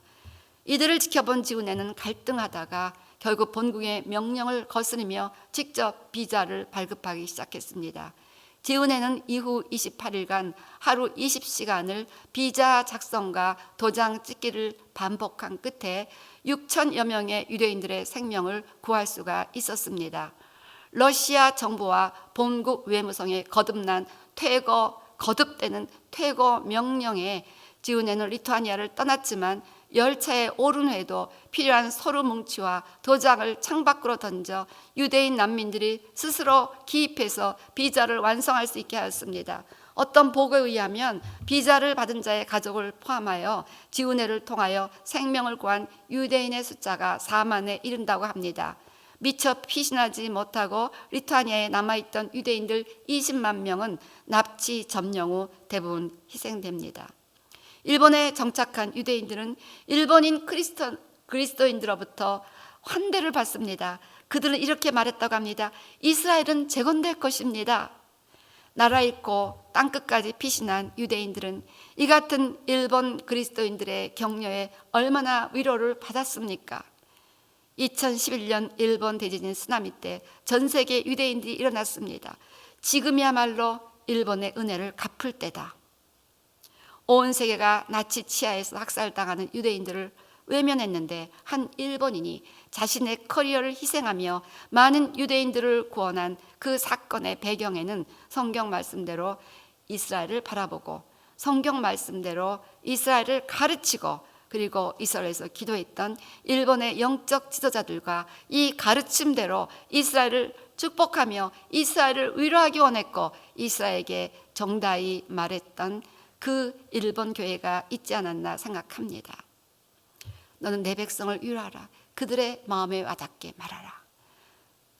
이들을 지켜본 지우네는 갈등하다가 결국 본국의 명령을 거스르며 직접 비자를 발급하기 시작했습니다. 지우네는 이후 28일간 하루 20시간을 비자 작성과 도장 찍기를 반복한 끝에 6천여 명의 유대인들의 생명을 구할 수가 있었습니다. 러시아 정부와 본국 외무성의 거듭난 거듭되는 퇴거 명령에 지우네는 리투아니아를 떠났지만 열차에 오른 후에도 필요한 서류 뭉치와 도장을 창밖으로 던져 유대인 난민들이 스스로 기입해서 비자를 완성할 수 있게 하였습니다. 어떤 보고에 의하면 비자를 받은 자의 가족을 포함하여 지우네를 통하여 생명을 구한 유대인의 숫자가 4만에 이른다고 합니다. 미처 피신하지 못하고 리투아니아에 남아있던 유대인들 20만 명은 납치 점령 후 대부분 희생됩니다. 일본에 정착한 유대인들은 일본인 그리스도인들로부터 환대를 받습니다. 그들은 이렇게 말했다고 합니다. 이스라엘은 재건될 것입니다. 나라 잃고 땅끝까지 피신한 유대인들은 이 같은 일본 그리스도인들의 격려에 얼마나 위로를 받았습니까? 2011년 일본 대지진 쓰나미 때 전 세계 유대인들이 일어났습니다. 지금이야말로 일본의 은혜를 갚을 때다. 온 세계가 나치 치하에서 학살당하는 유대인들을 외면했는데 한 일본인이 자신의 커리어를 희생하며 많은 유대인들을 구원한 그 사건의 배경에는 성경 말씀대로 이스라엘을 바라보고 성경 말씀대로 이스라엘을 가르치고 그리고 이스라엘에서 기도했던 일본의 영적 지도자들과 이 가르침대로 이스라엘을 축복하며 이스라엘을 위로하기 원했고 이스라엘에게 정다히 말했던 그 일본 교회가 있지 않았나 생각합니다. 너는 내 백성을 위로하라. 그들의 마음에 와닿게 말하라.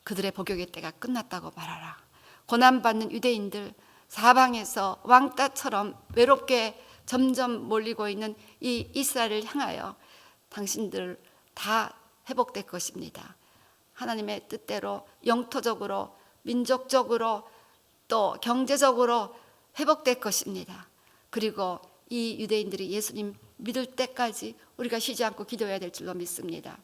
그들의 복역의 때가 끝났다고 말하라. 고난받는 유대인들, 사방에서 왕따처럼 외롭게 점점 몰리고 있는 이 이스라엘을 향하여 당신들 다 회복될 것입니다. 하나님의 뜻대로 영토적으로 민족적으로 또 경제적으로 회복될 것입니다. 그리고 이 유대인들이 예수님 믿을 때까지 우리가 쉬지 않고 기도해야 될 줄로 믿습니다.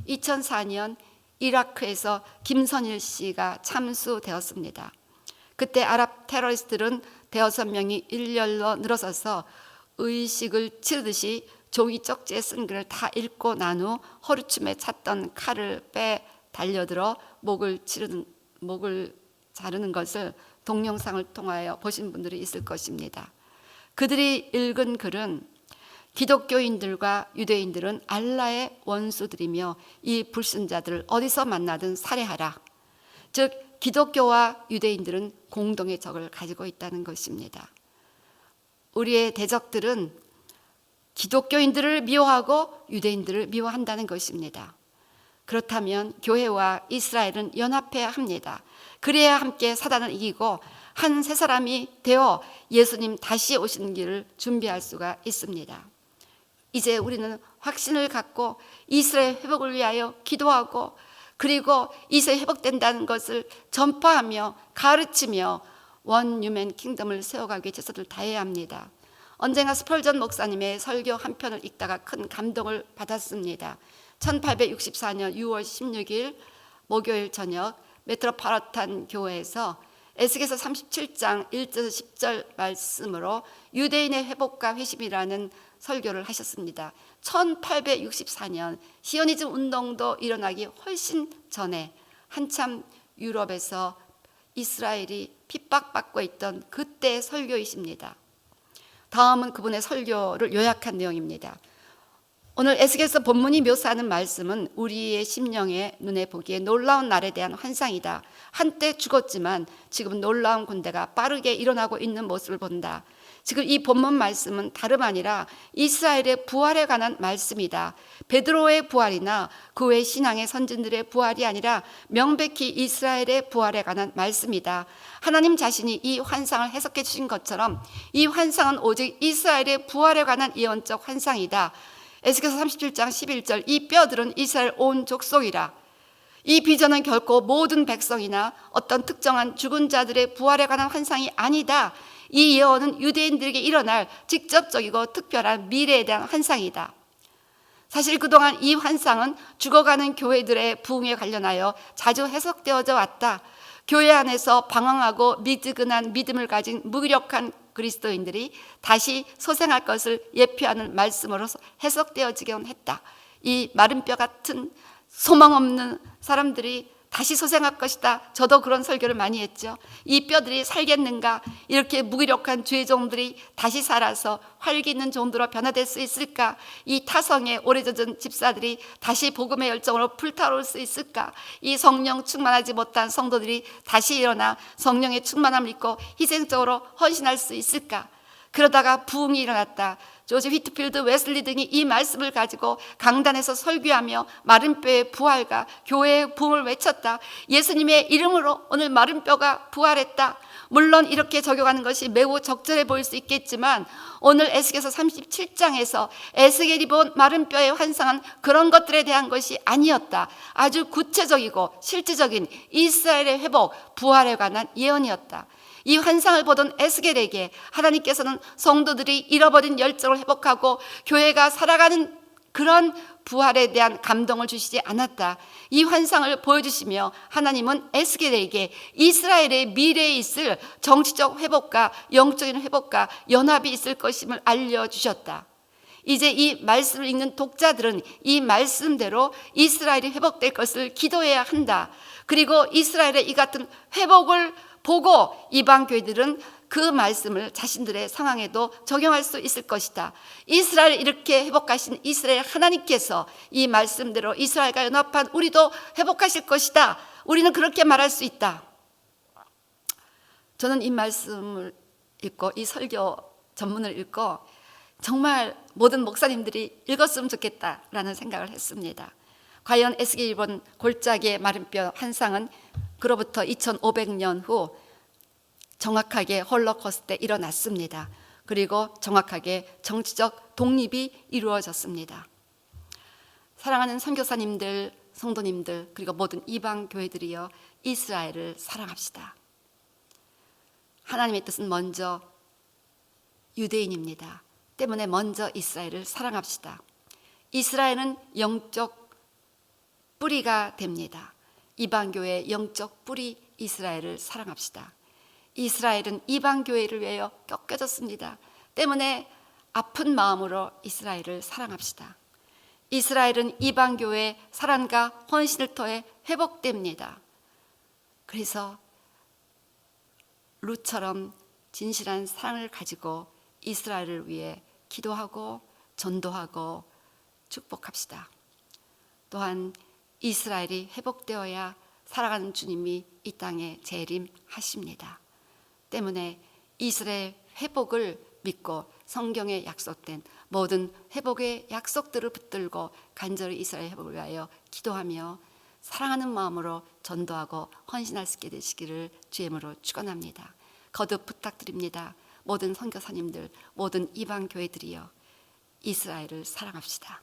2004년 이라크에서 김선일 씨가 참수되었습니다. 그때 아랍 테러리스트들은 대여섯 명이 일렬로 늘어서서 의식을 치르듯이 종이 쪽지에 쓴 글을 다 읽고 난 후 허리춤에 찼던 칼을 빼 달려들어 목을 자르는 것을 동영상을 통하여 보신 분들이 있을 것입니다. 그들이 읽은 글은 기독교인들과 유대인들은 알라의 원수들이며 이 불순자들을 어디서 만나든 살해하라. 즉 기독교와 유대인들은 공동의 적을 가지고 있다는 것입니다. 우리의 대적들은 기독교인들을 미워하고 유대인들을 미워한다는 것입니다. 그렇다면 교회와 이스라엘은 연합해야 합니다. 그래야 함께 사단을 이기고 한 세 사람이 되어 예수님 다시 오시는 길을 준비할 수가 있습니다. 이제 우리는 확신을 갖고 이스라엘 회복을 위하여 기도하고, 그리고 이스라엘 회복된다는 것을 전파하며 가르치며 원유맨 킹덤을 세워가기 위해 최선을 다해야 합니다. 언젠가 스펄전 목사님의 설교 한 편을 읽다가 큰 감동을 받았습니다. 1864년 6월 16일 목요일 저녁 메트로파라탄 교회에서 에스겔서 37장 1절 10절 말씀으로 유대인의 회복과 회심이라는 설교를 하셨습니다. 1864년 시오니즘 운동도 일어나기 훨씬 전에 한참 유럽에서 이스라엘이 핍박받고 있던 그때의 설교이십니다. 다음은 그분의 설교를 요약한 내용입니다. 오늘 에스겔서 본문이 묘사하는 말씀은 우리의 심령의 눈에 보기에 놀라운 날에 대한 환상이다. 한때 죽었지만 지금 놀라운 군대가 빠르게 일어나고 있는 모습을 본다. 지금 이 본문 말씀은 다름 아니라 이스라엘의 부활에 관한 말씀이다. 베드로의 부활이나 그 외 신앙의 선진들의 부활이 아니라 명백히 이스라엘의 부활에 관한 말씀이다. 하나님 자신이 이 환상을 해석해 주신 것처럼 이 환상은 오직 이스라엘의 부활에 관한 예언적 환상이다. 에스겔서 37장 11절 이 뼈들은 이스라엘 온 족속이라. 이 비전은 결코 모든 백성이나 어떤 특정한 죽은 자들의 부활에 관한 환상이 아니다. 이 예언은 유대인들에게 일어날 직접적이고 특별한 미래에 대한 환상이다. 사실 그동안 이 환상은 죽어가는 교회들의 부흥에 관련하여 자주 해석되어져 왔다. 교회 안에서 방황하고 미지근한 믿음을 가진 무기력한 그리스도인들이 다시 소생할 것을 예표하는 말씀으로 해석되어지곤 했다. 이 마른 뼈 같은 소망 없는 사람들이 다시 소생할 것이다. 저도 그런 설교를 많이 했죠. 이 뼈들이 살겠는가? 이렇게 무기력한 주의 종들이 다시 살아서 활기 있는 종들로 변화될 수 있을까? 이 타성의 오래젖은 집사들이 다시 복음의 열정으로 불타오를 수 있을까? 이 성령 충만하지 못한 성도들이 다시 일어나 성령의 충만함을 입고 희생적으로 헌신할 수 있을까? 그러다가 부흥이 일어났다. 조지 휘트필드 웨슬리 등이 이 말씀을 가지고 강단에서 설교하며 마른 뼈의 부활과 교회의 부흥을 외쳤다. 예수님의 이름으로 오늘 마른 뼈가 부활했다. 물론 이렇게 적용하는 것이 매우 적절해 보일 수 있겠지만 오늘 에스겔서 37장에서 에스겔이 본 마른 뼈의 환상은 그런 것들에 대한 것이 아니었다. 아주 구체적이고 실질적인 이스라엘의 회복, 부활에 관한 예언이었다. 이 환상을 보던 에스겔에게 하나님께서는 성도들이 잃어버린 열정을 회복하고 교회가 살아가는 그런 부활에 대한 감동을 주시지 않았다. 이 환상을 보여주시며 하나님은 에스겔에게 이스라엘의 미래에 있을 정치적 회복과 영적인 회복과 연합이 있을 것임을 알려주셨다. 이제 이 말씀을 읽는 독자들은 이 말씀대로 이스라엘이 회복될 것을 기도해야 한다. 그리고 이스라엘의 이 같은 회복을 보고 이방 교회들은 그 말씀을 자신들의 상황에도 적용할 수 있을 것이다. 이스라엘을 이렇게 회복하신 이스라엘 하나님께서 이 말씀대로 이스라엘과 연합한 우리도 회복하실 것이다. 우리는 그렇게 말할 수 있다. 저는 이 말씀을 읽고 이 설교 전문을 읽고 정말 모든 목사님들이 읽었으면 좋겠다라는 생각을 했습니다. 과연 에스겔이 본 골짜기의 마른 뼈 환상은 그로부터 2500년 후 정확하게 홀로코스트 때 일어났습니다. 그리고 정확하게 정치적 독립이 이루어졌습니다. 사랑하는 선교사님들, 성도님들, 그리고 모든 이방 교회들이여, 이스라엘을 사랑합시다. 하나님의 뜻은 먼저 유대인입니다. 때문에 먼저 이스라엘을 사랑합시다. 이스라엘은 영적 뿌리가 됩니다. 이방교회의 영적 뿌리 이스라엘을 사랑합시다. 이스라엘은 이방교회를 위하여 꺾여졌습니다. 때문에 아픈 마음으로 이스라엘을 사랑합시다. 이스라엘은 이방교회의 사랑과 헌신을 통해 회복됩니다. 그래서 룻처럼 진실한 사랑을 가지고 이스라엘을 위해 기도하고 전도하고 축복합시다. 또한 이스라엘이 회복되어야 살아가는 주님이 이 땅에 재림하십니다. 때문에 이스라엘 회복을 믿고 성경에 약속된 모든 회복의 약속들을 붙들고 간절히 이스라엘 회복을 위하여 기도하며 사랑하는 마음으로 전도하고 헌신할 수 있게 되시기를 주의 이름으로 축원합니다. 거듭 부탁드립니다. 모든 선교사님들, 모든 이방 교회들이여, 이스라엘을 사랑합시다.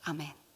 아멘.